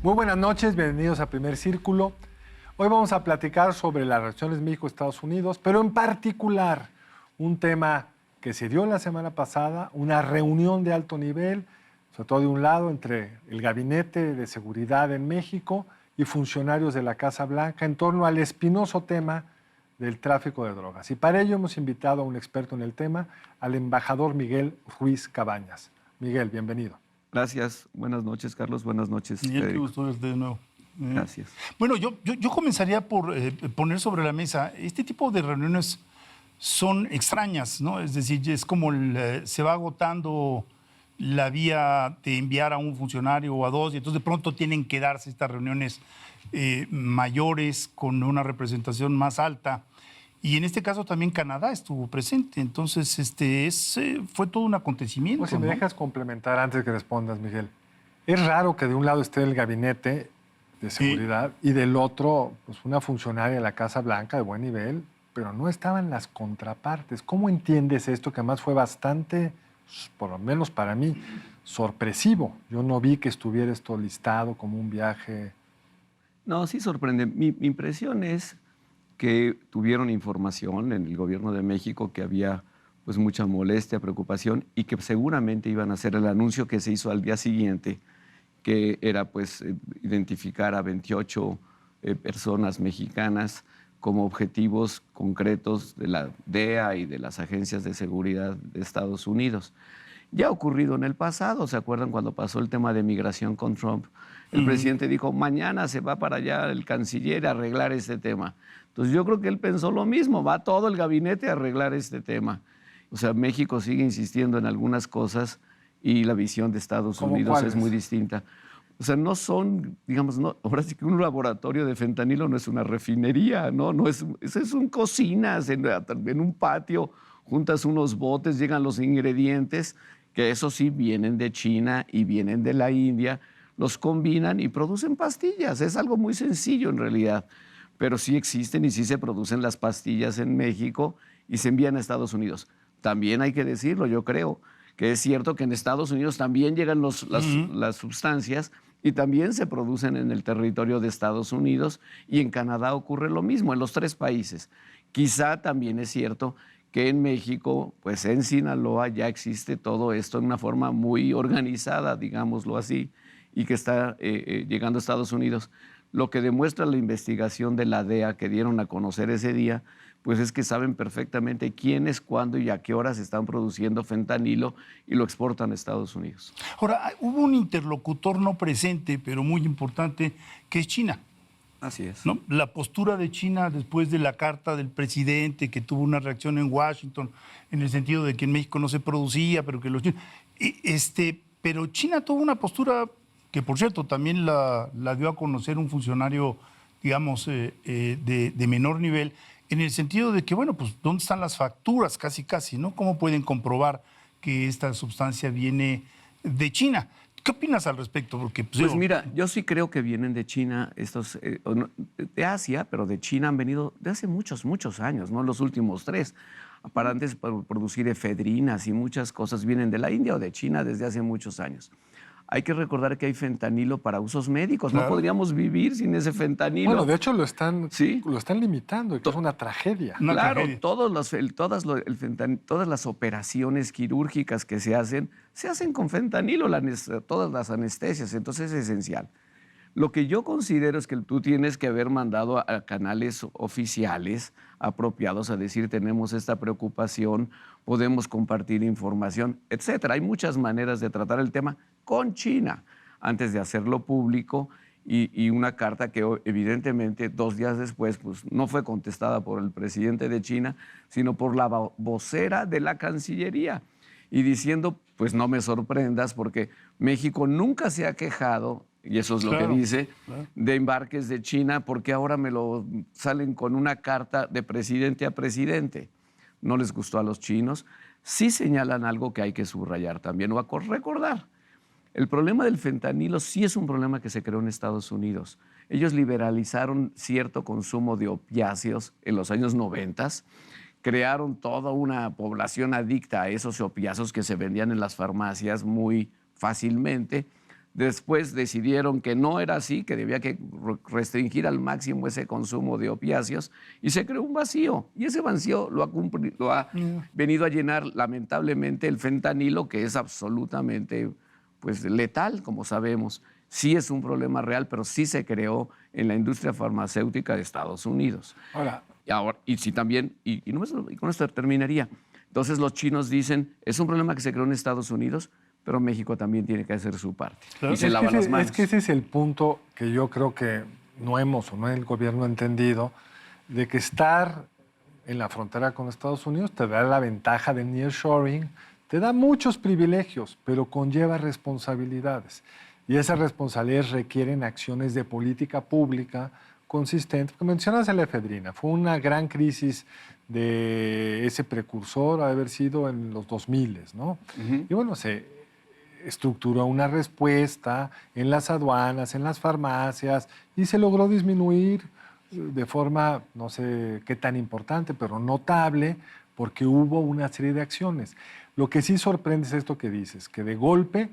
Muy buenas noches, bienvenidos a Primer Círculo. Hoy vamos a platicar sobre las relaciones México-Estados Unidos, pero en particular un tema que se dio la semana pasada, una reunión de alto nivel, sobre todo de un lado entre el Gabinete de Seguridad en México y funcionarios de la Casa Blanca en torno al espinoso tema del tráfico de drogas. Y para ello hemos invitado a un experto en el tema, al embajador Miguel Ruiz Cabañas. Miguel, bienvenido. Gracias. Buenas noches, Carlos. Buenas noches, Miguel, qué Federico. gusto verte de nuevo. Gracias. Bueno, yo comenzaría por poner sobre la mesa, este tipo de reuniones son extrañas, ¿no? Es decir, es como se va agotando la vía de enviar a un funcionario o a dos, y entonces de pronto tienen que darse estas reuniones mayores con una representación más alta. Y en este caso también Canadá estuvo presente, entonces fue todo un acontecimiento. Pues si me dejas complementar antes de que respondas, Miguel. Es raro que de un lado esté el gabinete de seguridad y del otro pues una funcionaria de la Casa Blanca de buen nivel, pero no estaban las contrapartes. ¿Cómo entiendes esto que además fue bastante, por lo menos para mí, sorpresivo? Yo no vi que estuviera esto listado como un viaje. No, sí sorprende. Mi impresión es que tuvieron información en el gobierno de México que había pues mucha molestia, preocupación y que seguramente iban a hacer el anuncio que se hizo al día siguiente, que era pues identificar a 28 personas mexicanas como objetivos concretos de la DEA y de las agencias de seguridad de Estados Unidos. Ya ha ocurrido en el pasado, ¿se acuerdan cuando pasó el tema de migración con Trump? El presidente dijo, mañana se va para allá el canciller a arreglar este tema. Entonces yo creo que él pensó lo mismo, va todo el gabinete a arreglar este tema. O sea, México sigue insistiendo en algunas cosas y la visión de Estados Unidos es muy distinta. O sea, no son, digamos, no, ahora sí que un laboratorio de fentanilo no es una refinería, no es un cocinas en un patio, juntas unos botes, llegan los ingredientes, que eso sí vienen de China y vienen de la India, los combinan y producen pastillas. Es algo muy sencillo en realidad, pero sí existen y sí se producen las pastillas en México y se envían a Estados Unidos. También hay que decirlo, yo creo que es cierto que en Estados Unidos también llegan las sustancias y también se producen en el territorio de Estados Unidos, y en Canadá ocurre lo mismo, en los tres países. Quizá también es cierto que en México, pues en Sinaloa ya existe todo esto en una forma muy organizada, digámoslo así, y que está llegando a Estados Unidos. Lo que demuestra la investigación de la DEA que dieron a conocer ese día, pues es que saben perfectamente quiénes, cuándo y a qué horas están produciendo fentanilo y lo exportan a Estados Unidos. Ahora, hubo un interlocutor no presente, pero muy importante, que es China. Así es. ¿No? La postura de China después de la carta del presidente, que tuvo una reacción en Washington, en el sentido de que en México no se producía, pero que los chinos... pero China tuvo una postura que, por cierto, también la dio a conocer un funcionario, digamos, de menor nivel, en el sentido de que, bueno, pues, ¿dónde están las facturas? Casi, ¿no? ¿Cómo pueden comprobar que esta sustancia viene de China? ¿Qué opinas al respecto? Porque, pues mira, yo sí creo que vienen de China, estos de Asia, pero de China han venido de hace muchos, muchos años, no los últimos 3. Para antes producir efedrinas y muchas cosas vienen de la India o de China desde hace muchos años. Hay que recordar que hay fentanilo para usos médicos. Claro. No podríamos vivir sin ese fentanilo. Bueno, de hecho lo están limitando, y que es una tragedia. Claro, todas las operaciones quirúrgicas que se hacen con fentanilo, todas las anestesias, entonces es esencial. Lo que yo considero es que tú tienes que haber mandado a canales oficiales apropiados a decir tenemos esta preocupación, podemos compartir información, etcétera. Hay muchas maneras de tratar el tema con China antes de hacerlo público, y una carta que evidentemente 2 días después pues, no fue contestada por el presidente de China, sino por la vocera de la Cancillería, y diciendo, pues no me sorprendas porque México nunca se ha quejado, y eso es lo que dice, de embarques de China, porque ahora me lo salen con una carta de presidente a presidente. No les gustó a los chinos. Sí señalan algo que hay que subrayar también o a recordar. El problema del fentanilo sí es un problema que se creó en Estados Unidos. Ellos liberalizaron cierto consumo de opiáceos en los años 90, crearon toda una población adicta a esos opiáceos que se vendían en las farmacias muy fácilmente. Después decidieron que no era así, que debía que restringir al máximo ese consumo de opiáceos y se creó un vacío. Y ese vacío lo ha venido a llenar lamentablemente el fentanilo, que es absolutamente pues, letal, como sabemos. Sí es un problema real, pero sí se creó en la industria farmacéutica de Estados Unidos. Ahora, Y sí también, y con esto terminaría. Entonces los chinos dicen, es un problema que se creó en Estados Unidos, pero México también tiene que hacer su parte. Claro. Y se lava las manos. Es que ese es el punto que yo creo que no hemos o no el gobierno ha entendido, de que estar en la frontera con Estados Unidos te da la ventaja del nearshoring, te da muchos privilegios, pero conlleva responsabilidades. Y esas responsabilidades requieren acciones de política pública consistente. Mencionas la efedrina, fue una gran crisis de ese precursor, a haber sido en los 2000, ¿no? Y bueno, se estructuró una respuesta en las aduanas, en las farmacias, y se logró disminuir de forma, no sé qué tan importante, pero notable, porque hubo una serie de acciones. Lo que sí sorprende es esto que dices, que de golpe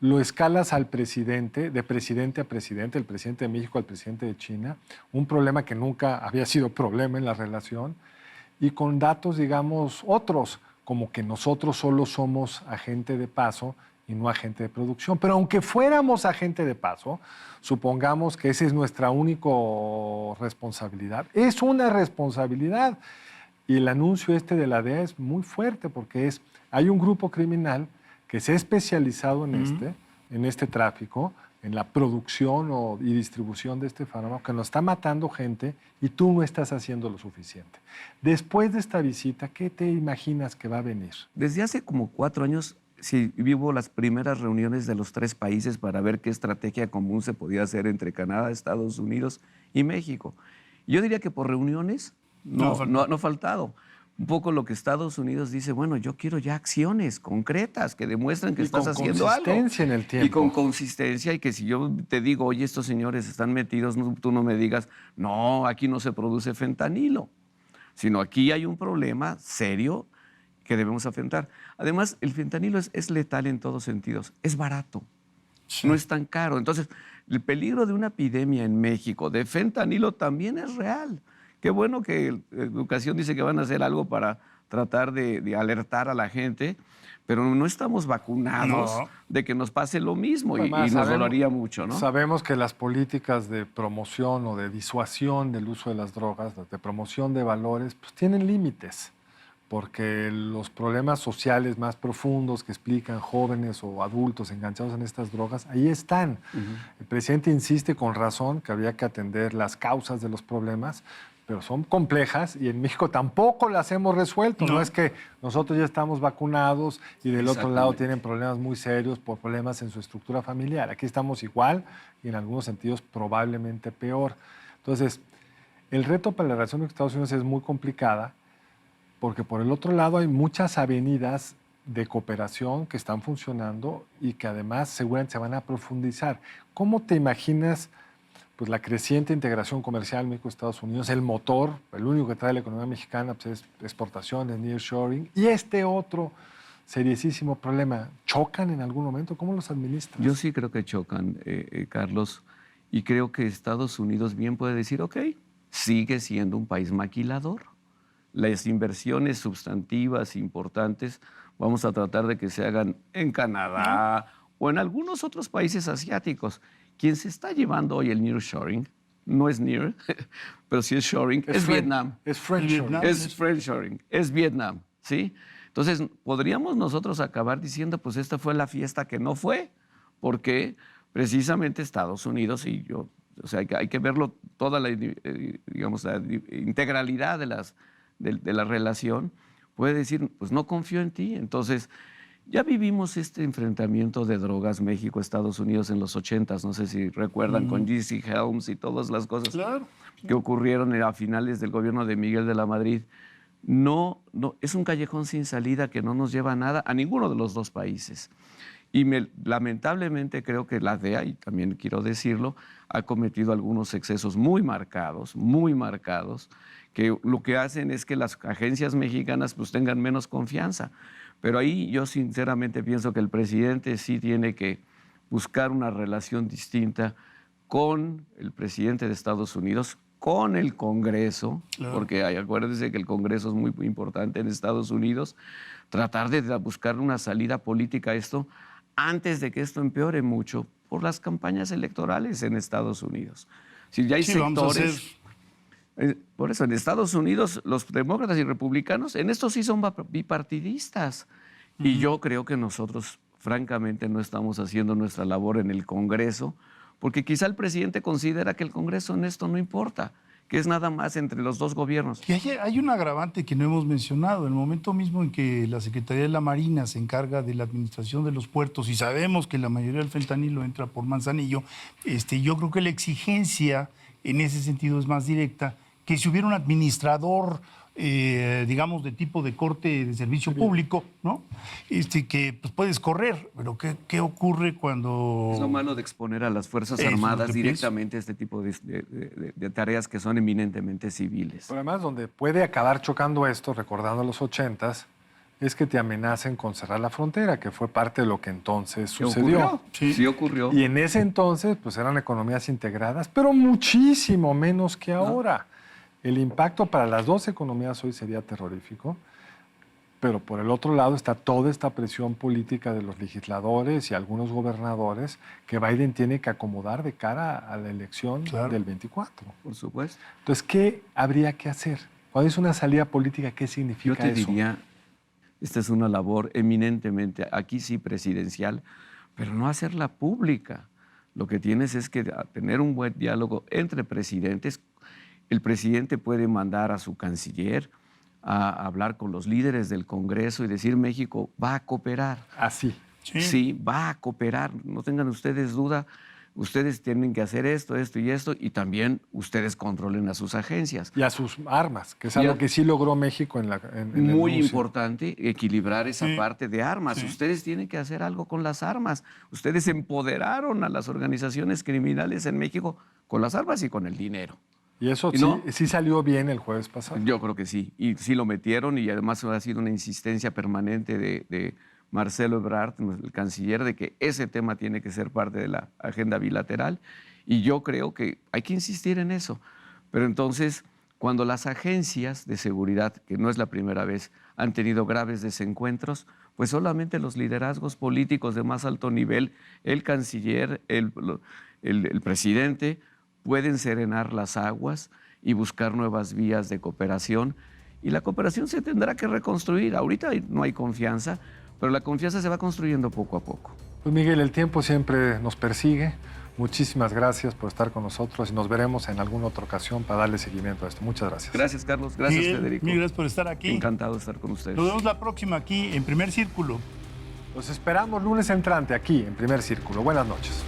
lo escalas al presidente, de presidente a presidente, el presidente de México al presidente de China, un problema que nunca había sido problema en la relación, y con datos, digamos, otros, como que nosotros solo somos agente de paso y no agente de producción. Pero aunque fuéramos agente de paso, supongamos que esa es nuestra única responsabilidad. Es una responsabilidad. Y el anuncio de la DEA es muy fuerte porque hay un grupo criminal que se ha especializado en este tráfico, en la producción y distribución de este fármaco, que nos está matando gente y tú no estás haciendo lo suficiente. Después de esta visita, ¿qué te imaginas que va a venir? Desde hace como 4 años sí, vivo las primeras reuniones de los 3 países para ver qué estrategia común se podía hacer entre Canadá, Estados Unidos y México. Yo diría que por reuniones no ha faltado. Un poco lo que Estados Unidos dice, bueno, yo quiero ya acciones concretas que demuestren que estás haciendo algo. Y con consistencia en el tiempo. Y con consistencia, y que si yo te digo, oye, estos señores están metidos, tú no me digas, no, aquí no se produce fentanilo, sino aquí hay un problema serio que debemos afrontar. Además, el fentanilo es letal en todos sentidos, es barato, no es tan caro. Entonces, el peligro de una epidemia en México de fentanilo también es real. Qué bueno que Educación dice que van a hacer algo para tratar de alertar a la gente, pero no estamos vacunados de que nos pase lo mismo y nos dolería mucho, ¿no? Sabemos que las políticas de promoción o de disuasión del uso de las drogas, de promoción de valores, pues tienen límites, porque los problemas sociales más profundos que explican jóvenes o adultos enganchados en estas drogas, ahí están. El presidente insiste con razón que había que atender las causas de los problemas, pero son complejas y en México tampoco las hemos resuelto. No es que nosotros ya estamos vacunados y del otro lado tienen problemas muy serios por problemas en su estructura familiar. Aquí estamos igual y en algunos sentidos probablemente peor. Entonces, el reto para la relación con Estados Unidos es muy complicada porque por el otro lado hay muchas avenidas de cooperación que están funcionando y que además seguramente se van a profundizar. ¿Cómo te imaginas pues la creciente integración comercial México-Estados Unidos, el motor, el único que trae la economía mexicana, pues es exportaciones, nearshoring, y este otro seriosísimo problema? ¿Chocan en algún momento? ¿Cómo los administras? Yo sí creo que chocan, Carlos, y creo que Estados Unidos bien puede decir, ok, sigue siendo un país maquilador. Las inversiones sustantivas importantes vamos a tratar de que se hagan en Canadá o en algunos otros países asiáticos. Quien se está llevando hoy el nearshoring, no es near, pero sí es shoring, es Vietnam. Es friendshoring. Es friendshoring, es Vietnam, ¿sí? Entonces, podríamos nosotros acabar diciendo, pues esta fue la fiesta que no fue, porque precisamente Estados Unidos y yo, o sea, hay que verlo toda la, digamos, la integralidad de la relación, puede decir, pues no confío en ti. Entonces, ya vivimos este enfrentamiento de drogas México-Estados Unidos en los 80s, no sé si recuerdan, con Jesse Helms y todas las cosas que ocurrieron a finales del gobierno de Miguel de la Madrid. No, es un callejón sin salida que no nos lleva a nada, a ninguno de los dos países. Y lamentablemente creo que la DEA, y también quiero decirlo, ha cometido algunos excesos muy marcados, que lo que hacen es que las agencias mexicanas pues tengan menos confianza. Pero ahí yo sinceramente pienso que el presidente sí tiene que buscar una relación distinta con el presidente de Estados Unidos, con el Congreso, claro, porque acuérdense que el Congreso es muy importante en Estados Unidos, tratar de buscar una salida política a esto antes de que esto empeore mucho por las campañas electorales en Estados Unidos. Si ya hay sectores... Por eso, en Estados Unidos, los demócratas y republicanos, en esto sí son bipartidistas. Y yo creo que nosotros, francamente, no estamos haciendo nuestra labor en el Congreso, porque quizá el presidente considera que el Congreso en esto no importa, que es nada más entre los dos gobiernos. Y hay un agravante que no hemos mencionado. En el momento mismo en que la Secretaría de la Marina se encarga de la administración de los puertos y sabemos que la mayoría del fentanilo entra por Manzanillo, yo creo que la exigencia en ese sentido es más directa, que si hubiera un administrador, digamos, de tipo de corte de servicio público, ¿no? Que pues, puedes correr, pero ¿qué ocurre cuando...? Es lo malo de exponer a las Fuerzas Armadas directamente a este tipo de tareas que son eminentemente civiles. Pero además, donde puede acabar chocando esto, recordando los 80s, es que te amenacen con cerrar la frontera, que fue parte de lo que entonces sucedió. ¿Ocurrió? Sí ocurrió. Y en ese entonces, pues eran economías integradas, pero muchísimo menos que ahora. El impacto para las dos economías hoy sería terrorífico, pero por el otro lado está toda esta presión política de los legisladores y algunos gobernadores que Biden tiene que acomodar de cara a la elección del 24. Por supuesto. Entonces, ¿qué habría que hacer? Cuando es una salida política, ¿qué significa eso? Yo te diría, esta es una labor eminentemente, aquí sí presidencial, pero no hacerla pública. Lo que tienes es que tener un buen diálogo entre presidentes. El presidente puede mandar a su canciller a hablar con los líderes del Congreso y decir, México va a cooperar. Así. Sí, va a cooperar. No tengan ustedes duda. Ustedes tienen que hacer esto, esto y esto, y también ustedes controlen a sus agencias. Y a sus armas, que es algo que sí logró México en el muy anuncio. Importante equilibrar esa parte de armas. Ustedes tienen que hacer algo con las armas. Ustedes empoderaron a las organizaciones criminales en México con las armas y con el dinero. Y eso sí salió bien el jueves pasado. Yo creo que sí. Y sí lo metieron y además ha sido una insistencia permanente de Marcelo Ebrard, el canciller, de que ese tema tiene que ser parte de la agenda bilateral. Y yo creo que hay que insistir en eso. Pero entonces, cuando las agencias de seguridad, que no es la primera vez, han tenido graves desencuentros, pues solamente los liderazgos políticos de más alto nivel, el canciller, el presidente, pueden serenar las aguas y buscar nuevas vías de cooperación. Y la cooperación se tendrá que reconstruir. Ahorita no hay confianza, pero la confianza se va construyendo poco a poco. Pues Miguel, el tiempo siempre nos persigue. Muchísimas gracias por estar con nosotros y nos veremos en alguna otra ocasión para darle seguimiento a esto. Muchas gracias. Gracias, Carlos. Gracias, Miguel, Federico. Mil gracias por estar aquí. Encantado de estar con ustedes. Nos vemos la próxima aquí en Primer Círculo. Los esperamos lunes entrante aquí en Primer Círculo. Buenas noches.